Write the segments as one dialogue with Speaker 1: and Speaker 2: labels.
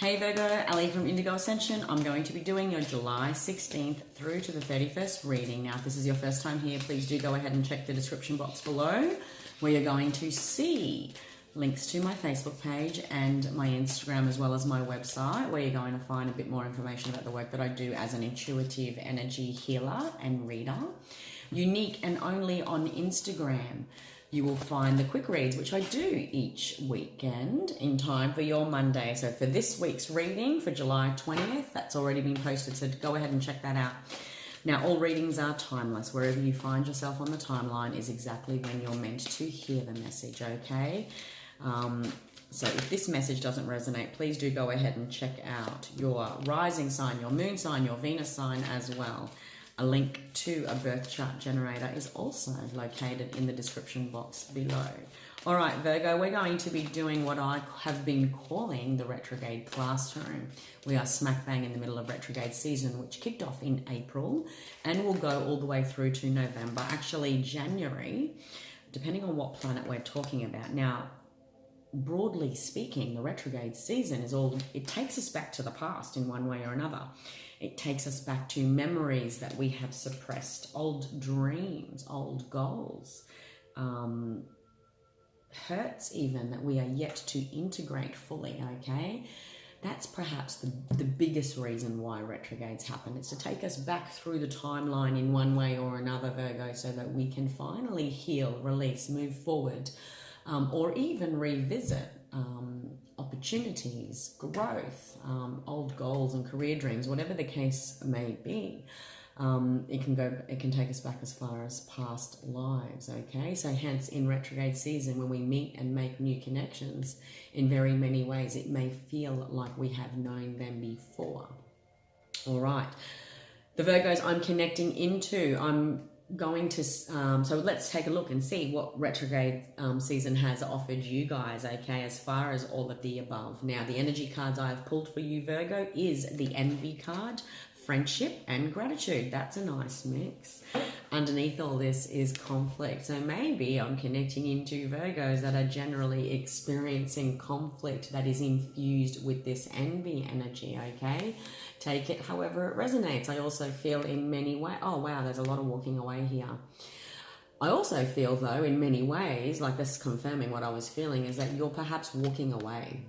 Speaker 1: Hey Virgo, Ali from Indigo Ascension. I'm going to be doing your July 16th through to the 31st reading. Now, if this is your first time here, please do go ahead and check the description box below where you're going to see links to my Facebook page and my Instagram as well as my website, where you're going to find a bit more information about the work that I do as an intuitive energy healer and reader. Unique and only on Instagram. You will find the quick reads, which I do each weekend in time for your Monday. So for this week's reading for July 20th, that's already been posted, so go ahead and check that out. Now, all readings are timeless. Wherever you find yourself on the timeline is exactly when you're meant to hear the message, okay? So if this message doesn't resonate, please do go ahead and check out your rising sign, your moon sign, your Venus sign as well. A link to a birth chart generator is also located in the description box below. All right, Virgo, we're going to be doing what I have been calling the retrograde classroom. We are smack bang in the middle of retrograde season, which kicked off in April and will go all the way through to November, actually January, depending on what planet we're talking about. Now, broadly speaking, the retrograde season it takes us back to the past in one way or another. It takes us back to memories that we have suppressed, old dreams, old goals, hurts even that we are yet to integrate fully, okay? That's perhaps the biggest reason why retrogrades happen. It's to take us back through the timeline in one way or another, Virgo, so that we can finally heal, release, move forward, or even revisit opportunities, growth, old goals and career dreams, whatever the case may be. It can take us back as far as past lives, okay? So hence in retrograde season, when we meet and make new connections, in very many ways, it may feel like we have known them before. All right. The Virgos I'm connecting into, I'm going to, so let's take a look and see what retrograde season has offered you guys, okay, as far as all of the above. Now, the energy cards I have pulled for you, Virgo, is the Envy card, Friendship, and Gratitude. That's a nice mix. Underneath all this is conflict. So maybe I'm connecting into Virgos that are generally experiencing conflict that is infused with this envy energy, okay? Take it however it resonates. I also feel in many ways, oh wow, there's a lot of walking away here. I also feel though, in many ways, like this confirming what I was feeling, is that you're perhaps walking away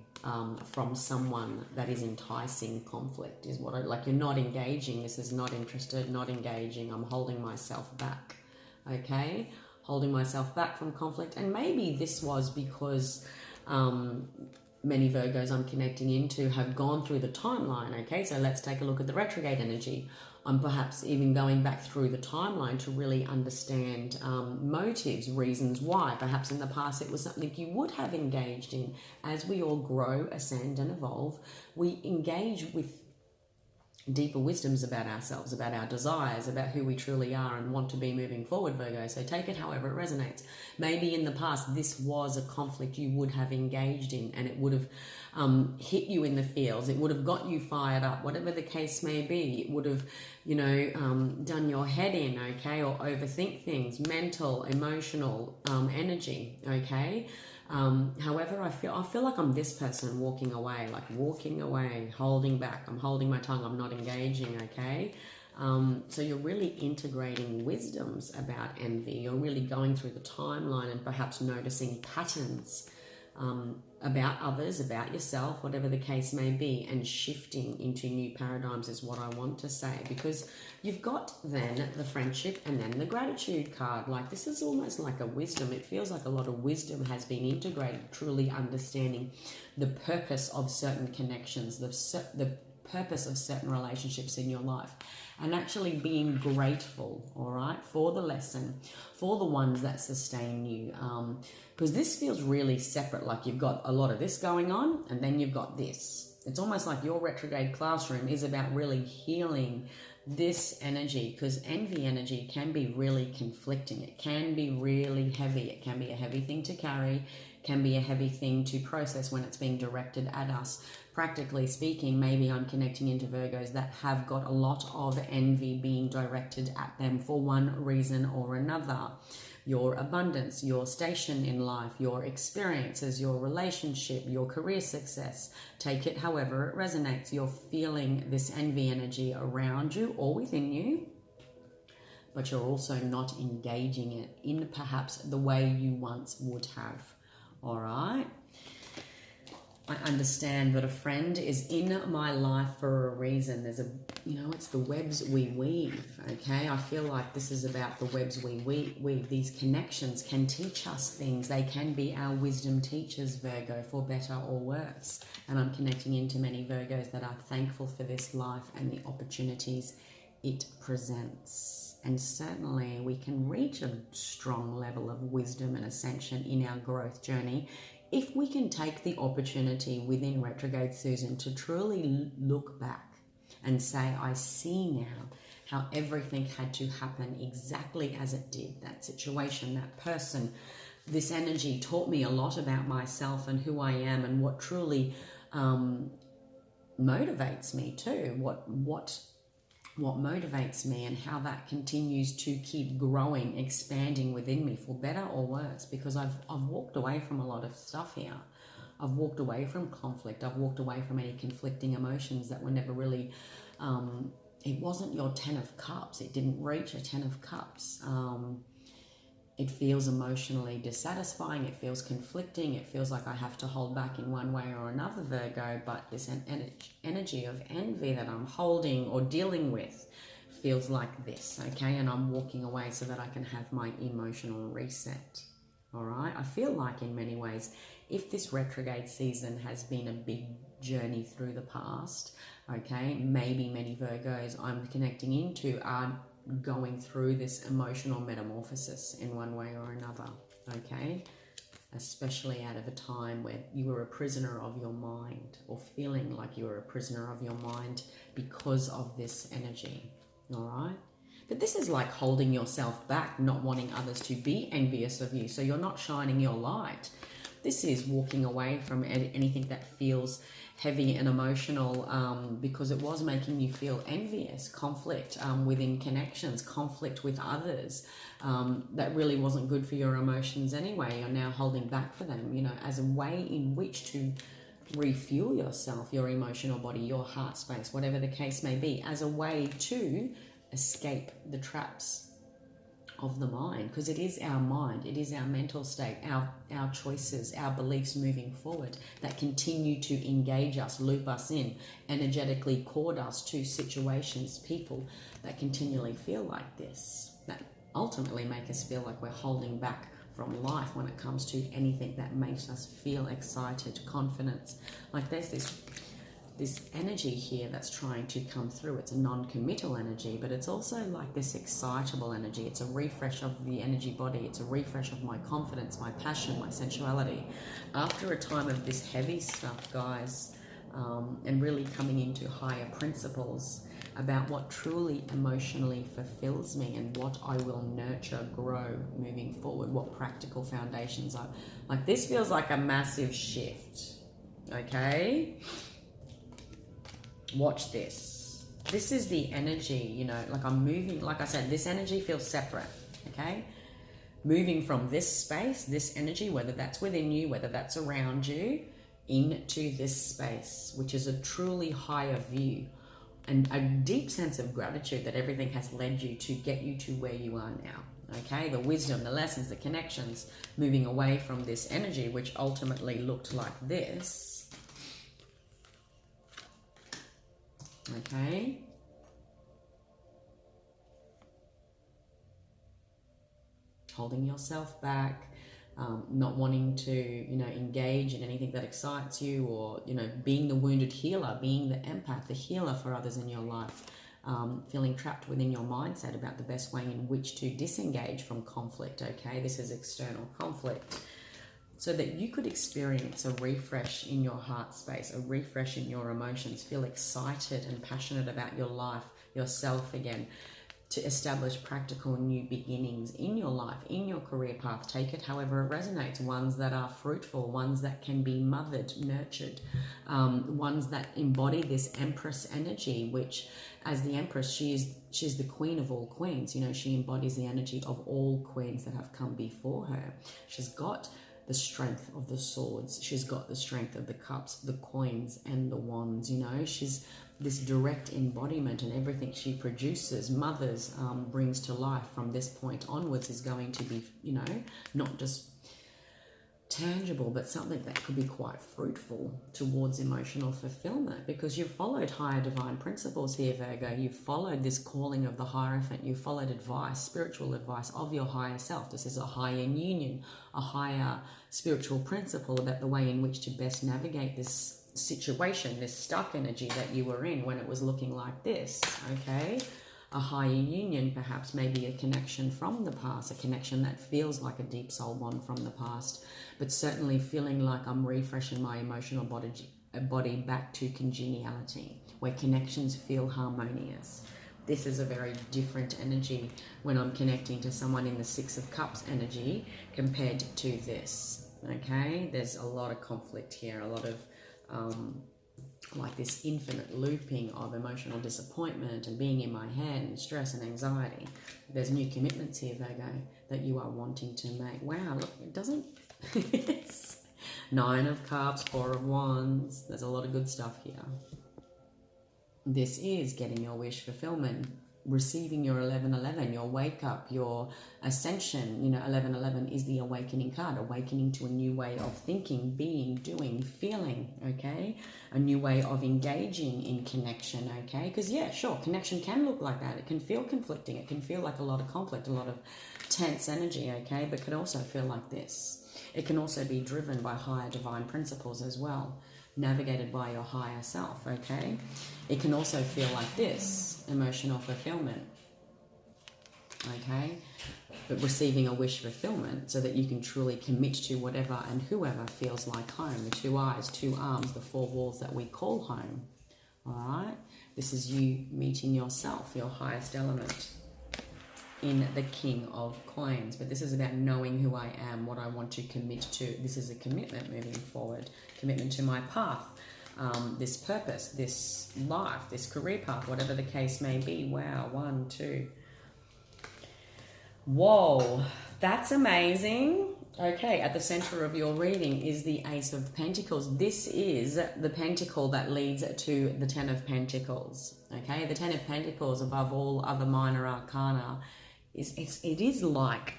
Speaker 1: from someone that is enticing conflict, is what like you're not engaging. This is not interested, not engaging. I'm holding myself back, okay? Holding myself back from conflict. And maybe this was because many Virgos I'm connecting into have gone through the timeline, okay? So let's take a look at the retrograde energy. I'm perhaps even going back through the timeline to really understand motives, reasons why. Perhaps in the past it was something you would have engaged in. As we all grow, ascend, and evolve, we engage with deeper wisdoms about ourselves, about our desires, about who we truly are and want to be moving forward, Virgo. So take it however it resonates. Maybe in the past this was a conflict you would have engaged in and it would have hit you in the feels. It would have got you fired up, whatever the case may be. It would have, done your head in, okay, or overthink things, mental, emotional energy, okay? However, I feel like I'm this person walking away, holding back. I'm holding my tongue. I'm not engaging, okay? So you're really integrating wisdoms about envy. You're really going through the timeline and perhaps noticing patterns about others, about yourself, whatever the case may be, and shifting into new paradigms is what I want to say, because you've got then the friendship and then the gratitude card. Like this is almost like a wisdom. It feels like a lot of wisdom has been integrated, truly understanding the purpose of certain connections, the purpose of certain relationships in your life, and actually being grateful, all right, for the lesson, for the ones that sustain you, because this feels really separate. Like you've got a lot of this going on and then you've got this. It's almost like your retrograde classroom is about really healing this energy, because envy energy can be really conflicting. It can be really heavy. It can be a heavy thing to carry, can be a heavy thing to process when it's being directed at us. Practically speaking, maybe I'm connecting into Virgos that have got a lot of envy being directed at them for one reason or another. your abundance, your station in life, your experiences, your relationship, your career success. Take it however it resonates. You're feeling this envy energy around you or within you, but you're also not engaging it in perhaps the way you once would have. All right? I understand that a friend is in my life for a reason. There's it's the webs we weave, okay? I feel like this is about the webs we weave. These connections can teach us things. They can be our wisdom teachers, Virgo, for better or worse. And I'm connecting into many Virgos that are thankful for this life and the opportunities it presents. And certainly we can reach a strong level of wisdom and ascension in our growth journey if we can take the opportunity within retrograde Susan to truly look back and say, I see now how everything had to happen exactly as it did. That situation, that person, this energy taught me a lot about myself and who I am and what truly motivates me too. What motivates me and how that continues to keep growing, expanding within me for better or worse, because I've walked away from a lot of stuff here. I've walked away from conflict. I've walked away from any conflicting emotions that were never really, it wasn't your 10 of cups. It didn't reach a 10 of cups. It feels emotionally dissatisfying. It feels conflicting. It feels like I have to hold back in one way or another, Virgo. But this energy of envy that I'm holding or dealing with feels like this, okay? And I'm walking away so that I can have my emotional reset, all right? I feel like in many ways, if this retrograde season has been a big journey through the past, okay, maybe many Virgos I'm connecting into are going through this emotional metamorphosis in one way or another, okay? Especially out of a time where you were a prisoner of your mind, or feeling like you were a prisoner of your mind because of this energy, all right? But this is like holding yourself back, not wanting others to be envious of you, so you're not shining your light. This is walking away from anything that feels heavy and emotional because it was making you feel envious, conflict within connections, conflict with others. That really wasn't good for your emotions anyway. You're now holding back for them, you know, as a way in which to refuel yourself, your emotional body, your heart space, whatever the case may be, as a way to escape the traps of the mind, because it is our mind, it is our mental state, our choices, our beliefs moving forward that continue to engage us, loop us in, energetically cord us to situations, people that continually feel like this, that ultimately make us feel like we're holding back from life when it comes to anything that makes us feel excited, confidence. Like there's this energy here that's trying to come through. It's a non-committal energy, but it's also like this excitable energy. It's a refresh of the energy body. It's a refresh of my confidence, my passion, my sensuality. After a time of this heavy stuff, guys, and really coming into higher principles about what truly emotionally fulfills me and what I will nurture, grow moving forward, what practical foundations are. Like this feels like a massive shift, okay? Watch this. This is the energy, you know, like I'm moving, like I said, this energy feels separate, okay? Moving from this space, this energy, whether that's within you, whether that's around you, into this space, which is a truly higher view and a deep sense of gratitude that everything has led you to get you to where you are now, okay? The wisdom, the lessons, the connections, moving away from this energy, which ultimately looked like this. Okay, holding yourself back, not wanting to, you know, engage in anything that excites you, or, you know, being the wounded healer, being the empath, the healer for others in your life, feeling trapped within your mindset about the best way in which to disengage from conflict, okay? This is external conflict. So that you could experience a refresh in your heart space, a refresh in your emotions, feel excited and passionate about your life, yourself again, to establish practical new beginnings in your life, in your career path. Take it however it resonates. Ones that are fruitful, ones that can be mothered, nurtured, ones that embody this Empress energy, which as the Empress, she's the queen of all queens. You know, she embodies the energy of all queens that have come before her. She's got the strength of the swords. She's got the strength of the cups, the coins, and the wands. You know, she's this direct embodiment, and everything she produces, mothers, brings to life from this point onwards is going to be, you know, not just tangible, but something that could be quite fruitful towards emotional fulfillment, because you've followed higher divine principles here, Virgo. You've followed this calling of the Hierophant. You've followed advice, spiritual advice of your higher self. This is a higher union, a higher spiritual principle about the way in which to best navigate this situation, this stuck energy that you were in when it was looking like this, okay? A higher union, perhaps, maybe a connection from the past, a connection that feels like a deep soul bond from the past, but certainly feeling like I'm refreshing my emotional body back to congeniality, where connections feel harmonious. This is a very different energy when I'm connecting to someone in the Six of Cups energy compared to this, okay? There's a lot of conflict here, a lot of like this infinite looping of emotional disappointment and being in my head and stress and anxiety. There's new commitments here, Virgo, that you are wanting to make. Wow, look, it doesn't... Nine of Cups, Four of Wands. There's a lot of good stuff here. This is getting your wish fulfillment, receiving your 1111, your wake up, your ascension. You know, 1111 is the awakening card, awakening to a new way of thinking, being, doing, feeling, okay? A new way of engaging in connection, okay? Because yeah, sure, connection can look like that. It can feel conflicting. It can feel like a lot of conflict, a lot of tense energy, okay? But could also feel like this. It can also be driven by higher divine principles as well, navigated by your higher self, okay? It can also feel like this, emotional fulfillment, okay? But receiving a wish fulfillment so that you can truly commit to whatever and whoever feels like home. The two eyes, two arms, the four walls that we call home, all right? This is you meeting yourself, your highest element in the King of Coins. But this is about knowing who I am, what I want to commit to. This is a commitment moving forward, commitment to my path, this purpose, this life, this career path, whatever the case may be. Wow, 1, 2. Whoa, that's amazing. Okay, at the center of your reading is the Ace of Pentacles. This is the pentacle that leads to the Ten of Pentacles. Okay, the Ten of Pentacles, above all other minor arcana, it is like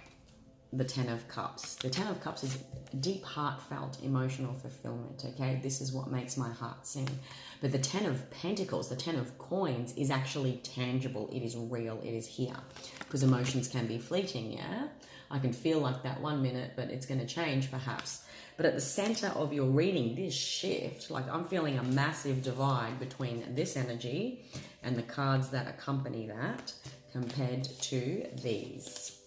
Speaker 1: the Ten of Cups. The Ten of Cups is deep, heartfelt, emotional fulfillment, okay? This is what makes my heart sing. But the Ten of Pentacles, the Ten of Coins, is actually tangible. It is real. It is here. Because emotions can be fleeting, yeah? I can feel like that 1 minute, but it's going to change perhaps. But at the center of your reading, this shift, like I'm feeling a massive divide between this energy and the cards that accompany that compared to these.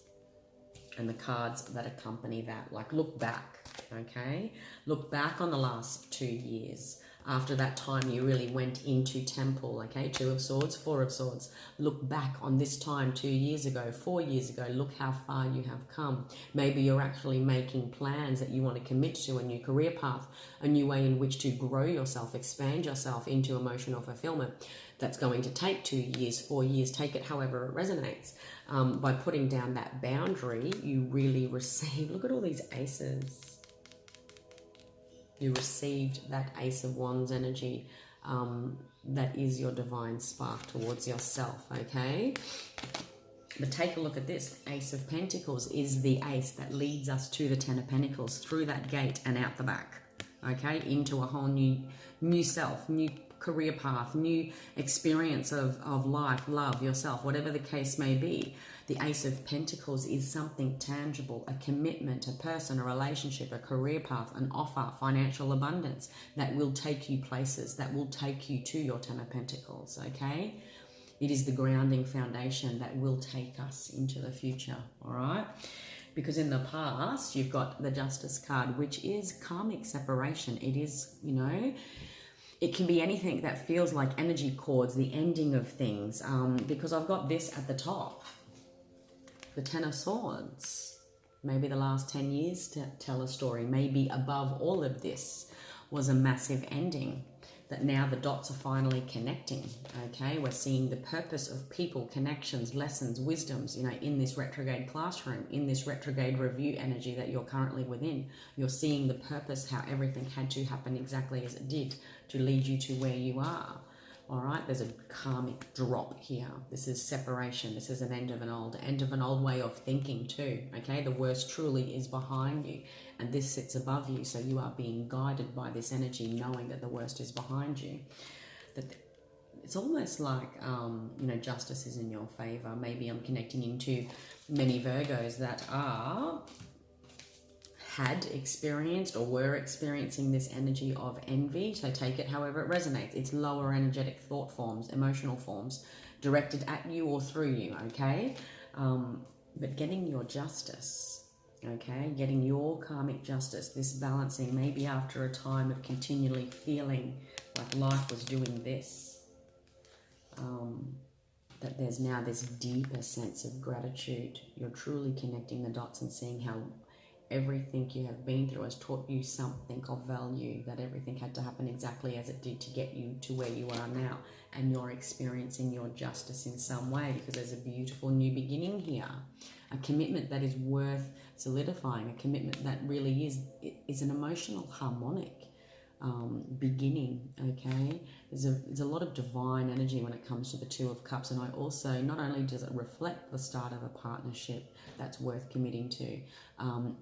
Speaker 1: And the cards that accompany that. Like, look back, okay? Look back on the last 2 years. After that time, you really went into temple, okay? 2 of Swords, 4 of Swords. Look back on this time 2 years ago, 4 years ago. Look how far you have come. Maybe you're actually making plans that you want to commit to, a new career path, a new way in which to grow yourself, expand yourself into emotional fulfillment. That's going to take 2 years, 4 years, take it however it resonates. By putting down that boundary, you really receive, look at all these aces. You received that Ace of Wands energy. That is your divine spark towards yourself, okay? But take a look at this. Ace of Pentacles is the ace that leads us to the Ten of Pentacles, through that gate and out the back, okay? Into a whole new self, new career path, new experience of life, love, yourself, whatever the case may be. The Ace of Pentacles is something tangible, a commitment, a person, a relationship, a career path, an offer, financial abundance that will take you places, that will take you to your Ten of Pentacles, okay? It is the grounding foundation that will take us into the future, all right? Because in the past, you've got the Justice card, which is karmic separation. It is, you know, it can be anything that feels like energy cords, the ending of things, because I've got this at the top, the Ten of Swords. Maybe the last 10 years to tell a story. Maybe above all of this was a massive ending, that now the dots are finally connecting, okay? We're seeing the purpose of people, connections, lessons, wisdoms, you know, in this retrograde classroom, in this retrograde review energy that you're currently within. You're seeing the purpose, how everything had to happen exactly as it did to lead you to where you are. All right, there's a karmic drop here. This is separation. This is an end of an old way of thinking too, okay? The worst truly is behind you, and this sits above you, so you are being guided by this energy, knowing that the worst is behind you. That it's almost like, you know, justice is in your favor. Maybe I'm connecting into many Virgos that had experienced or were experiencing this energy of envy. So take it however it resonates. It's lower energetic thought forms, emotional forms, directed at you or through you, okay? But getting your justice, okay? Getting your karmic justice, this balancing, maybe after a time of continually feeling like life was doing this, that there's now this deeper sense of gratitude. You're truly connecting the dots and seeing how everything you have been through has taught you something of value, that everything had to happen exactly as it did to get you to where you are now, and you're experiencing your justice in some way, because there's a beautiful new beginning here, a commitment that is worth solidifying, a commitment that really is an emotional harmonic beginning, okay? There's a lot of divine energy when it comes to the Two of Cups, and I also, not only does it reflect the start of a partnership that's worth committing to,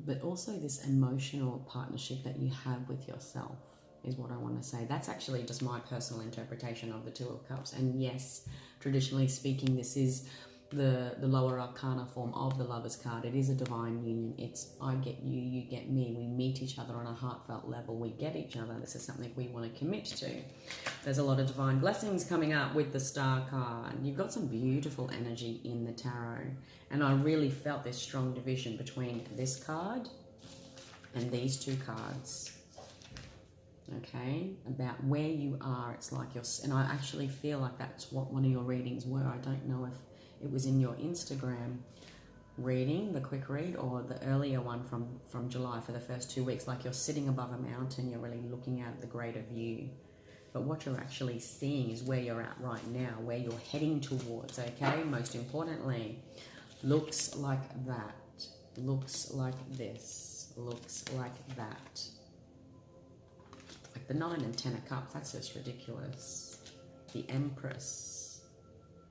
Speaker 1: but also this emotional partnership that you have with yourself is what I want to say. That's actually just my personal interpretation of the Two of Cups, and yes, traditionally speaking, this is the lower arcana form of the Lover's card. It is a divine union. It's I get you, you get me. We meet each other on a heartfelt level. We get each other. This is something we want to commit to. There's a lot of divine blessings coming up with the Star card. You've got some beautiful energy in the tarot, and I really felt this strong division between this card and these two cards. Okay, about where you are. It's like you're, and I actually feel like that's what one of your readings were. I don't know if it was in your Instagram reading, the quick read, or the earlier one from July for the first 2 weeks. Like you're sitting above a mountain, you're really looking at the greater view. But what you're actually seeing is where you're at right now, where you're heading towards, okay? Most importantly, looks like that, looks like this, looks like that. Like the 9 and 10 of Cups, that's just ridiculous. The Empress.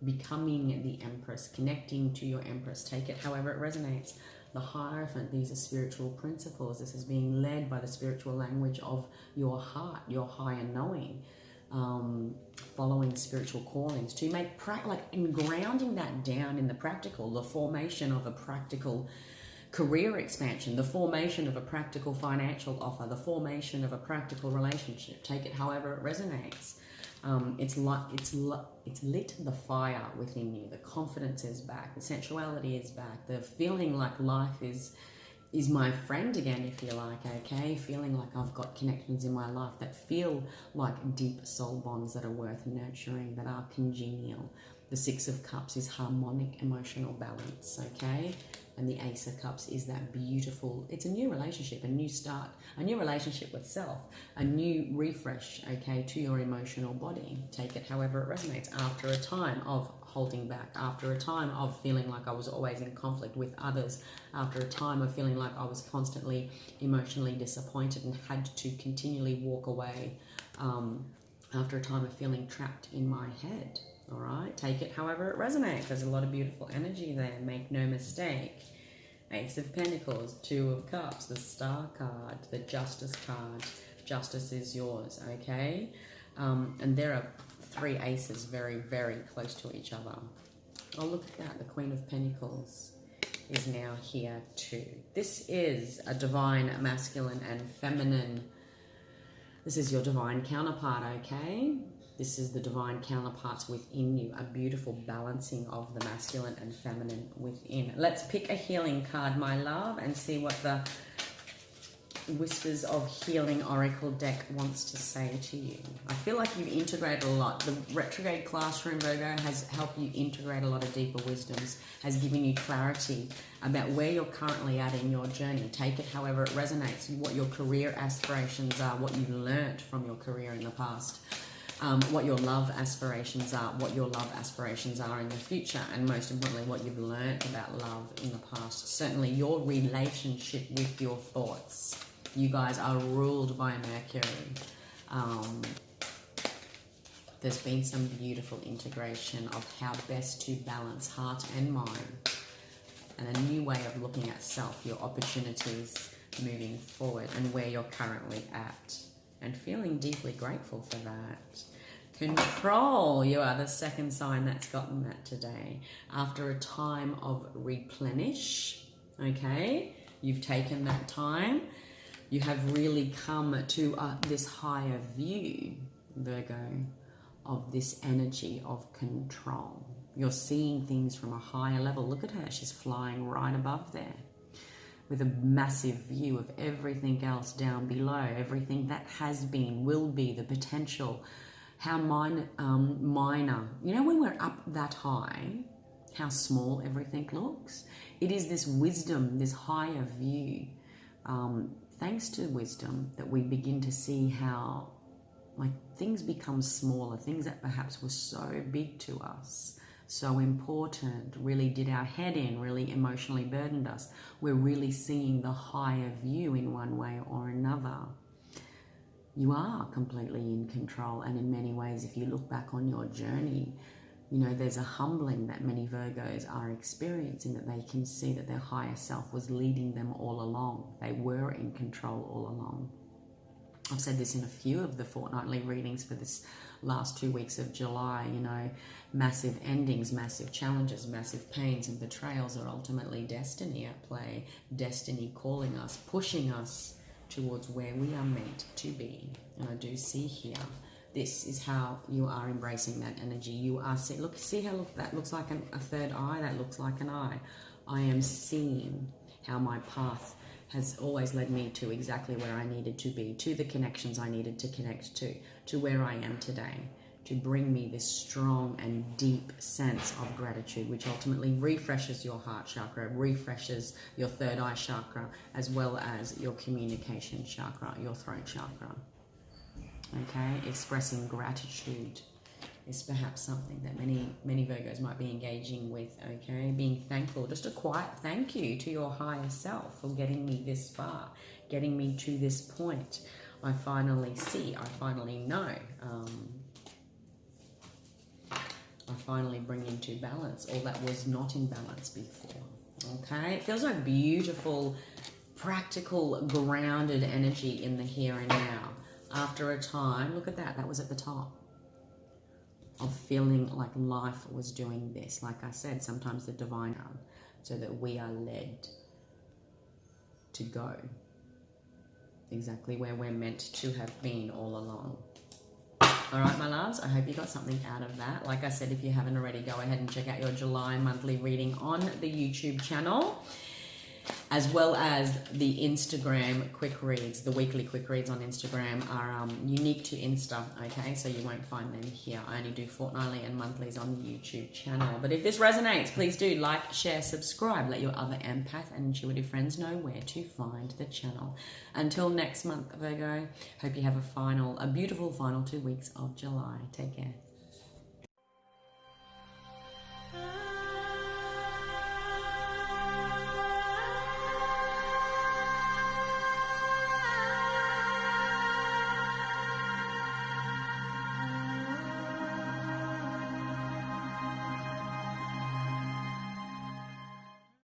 Speaker 1: Becoming the Empress, connecting to your Empress. Take it however it resonates. The Hierophant, these are spiritual principles. This is being led by the spiritual language of your heart, your higher knowing, following spiritual callings to make and grounding that down in the practical, the formation of a practical career expansion, the formation of a practical financial offer, the formation of a practical relationship. Take it however it resonates. It's lit the fire within you. The confidence is back. The sensuality is back. The feeling like life is my friend again, if you like, okay? Feeling like I've got connections in my life that feel like deep soul bonds that are worth nurturing, that are congenial. The 6 of Cups is harmonic emotional balance, okay? And the Ace of Cups is that beautiful, it's a new relationship, a new start, a new relationship with self, a new refresh, okay, to your emotional body. Take it however it resonates. After a time of holding back, after a time of feeling like I was always in conflict with others, after a time of feeling like I was constantly emotionally disappointed and had to continually walk away, after a time of feeling trapped in my head. All right, take it however it resonates. There's a lot of beautiful energy there, make no mistake. Ace of Pentacles, 2 of Cups, the Star card, the Justice card. Justice is yours, okay? And there are 3 aces very, very close to each other. Oh, look at that. The Queen of Pentacles is now here too. This is a divine masculine and feminine. This is your divine counterpart, okay? This is the divine counterparts within you, a beautiful balancing of the masculine and feminine within. Let's pick a healing card, my love, and see what the Whispers of Healing Oracle deck wants to say to you? I feel like you've integrated a lot. The retrograde classroom, Virgo, has helped you integrate a lot of deeper wisdoms, has given you clarity about where you're currently at in your journey. Take it however it resonates, what your career aspirations are, what you've learnt from your career in the past, what your love aspirations are, what your love aspirations are in the future, and most importantly, what you've learnt about love in the past. Certainly your relationship with your thoughts. You guys are ruled by Mercury. There's been some beautiful integration of how best to balance heart and mind, and a new way of looking at self, your opportunities moving forward, and where you're currently at, and feeling deeply grateful for that. Control, you are the second sign that's gotten that today. After a time of replenish, okay, you've taken that time. You have really come to this higher view, Virgo, of this energy of control. You're seeing things from a higher level. Look at her, she's flying right above there with a massive view of everything else down below, everything that has been, will be, the potential, how minor. You know, when we're up that high, how small everything looks? It is this wisdom, this higher view, thanks to wisdom, that we begin to see how things become smaller, things that perhaps were so big to us, so important, really did our head in, really emotionally burdened us. We're really seeing the higher view in one way or another. You are completely in control, and in many ways, if you look back on your journey, you know, there's a humbling that many Virgos are experiencing, that they can see that their higher self was leading them all along. They were in control all along. I've said this in a few of the fortnightly readings for this last 2 weeks of July, you know, massive endings, massive challenges, massive pains and betrayals are ultimately destiny at play. Destiny calling us, pushing us towards where we are meant to be. And I do see here, this is how you are embracing that energy. You are, see how that looks like a third eye? That looks like an eye. I am seeing how my path has always led me to exactly where I needed to be, to the connections I needed to connect to where I am today, to bring me this strong and deep sense of gratitude, which ultimately refreshes your heart chakra, refreshes your third eye chakra, as well as your communication chakra, your throat chakra. Okay, expressing gratitude is perhaps something that many Virgos might be engaging with, okay? Being thankful, just a quiet thank you to your higher self for getting me this far, getting me to this point. I finally see, I finally know, I finally bring into balance all that was not in balance before, okay? It feels like beautiful, practical, grounded energy in the here and now. After a time, look at that, that was at the top, of feeling like life was doing this. Like I said, sometimes the divine arm, so that we are led to go exactly where we're meant to have been all along. All right, my loves, I hope you got something out of that. Like I said, if you haven't already, go ahead and check out your July monthly reading on the YouTube channel, as well as the Instagram quick reads. The weekly quick reads on Instagram are unique to Insta, okay? So you won't find them here. I only do fortnightly and monthlies on the YouTube channel. But if this resonates, please do like, share, subscribe. Let your other empath and intuitive friends know where to find the channel. Until next month, Virgo, hope you have a beautiful final 2 weeks of July. Take care.